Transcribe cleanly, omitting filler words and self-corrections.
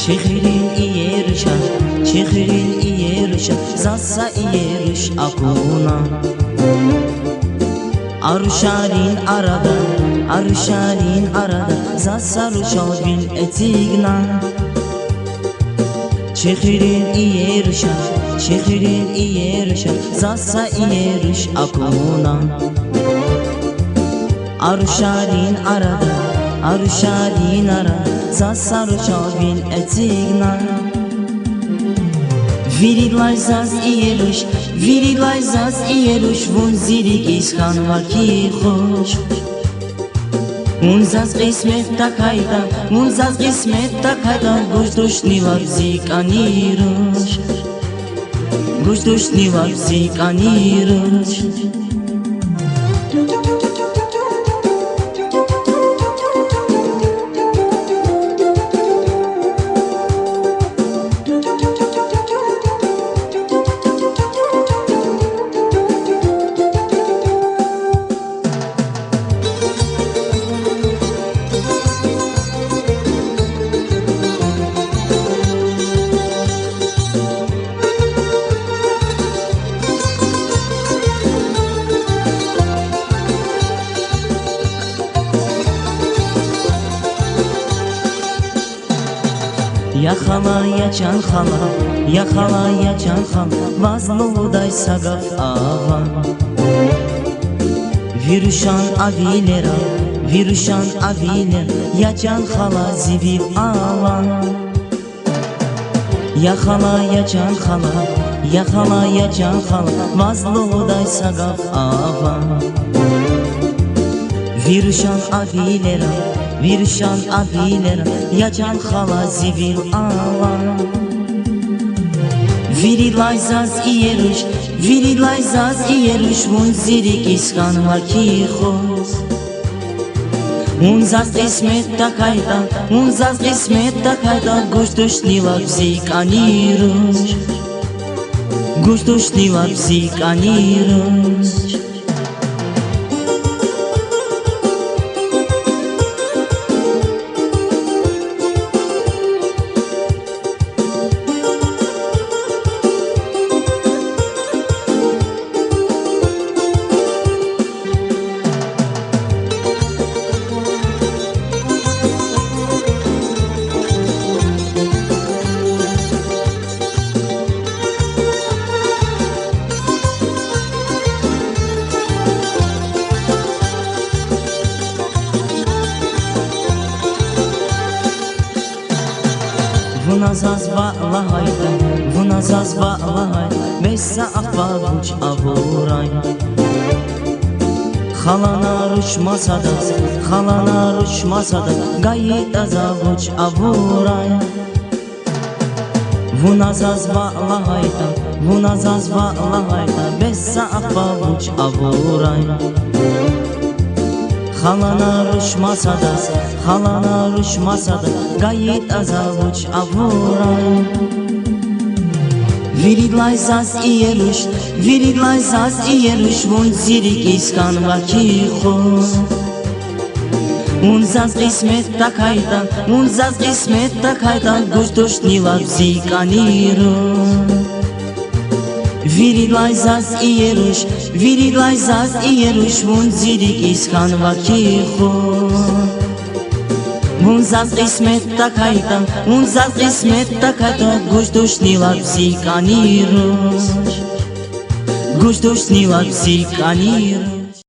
Чехирин иерша, чехирин иерша, заса иерш акуна. Arşarin arada, zasaruşal bil etigna. Çehirin iyerşa, zasa iyerş akuna. Arşarin arada, zasaruşal bil etigna. Virilay zaz iyerş, vun zirik iskan vaki hoş. Unzaz qismet takayda, guşduşni vabzik aniruş. Yakala ya can hala, vazluday sagaf ava. Viruşan avilera, ya can hala ziviv ava. Yakala ya can hala, vazluday sagaf ava. Viruşan avilera, ya can hala zivil ava. Virilay zaz iyerüş, vun zirik iskan vaki hoş. Unzaz qismet takayda, guşduşni vabzik aniruş. Vunazaz bağlay, messa akbavuç avuray. Halana ruşmasada, gayet azavuç avuray. Vunazaz bağlay, messa akbavuç avuray. Halana ruşmasada, gayet azavuç avuray. Virilay zaz iyerüş, vun zirik iskan vaki hoş. Unzaz qismet takayda, guşduşni vabzik aniruş. Virilay zaz iyerüş, vun zirik iskan vaki hoş. Unzaz qismet takayda, guşduşni vabzik aniruş.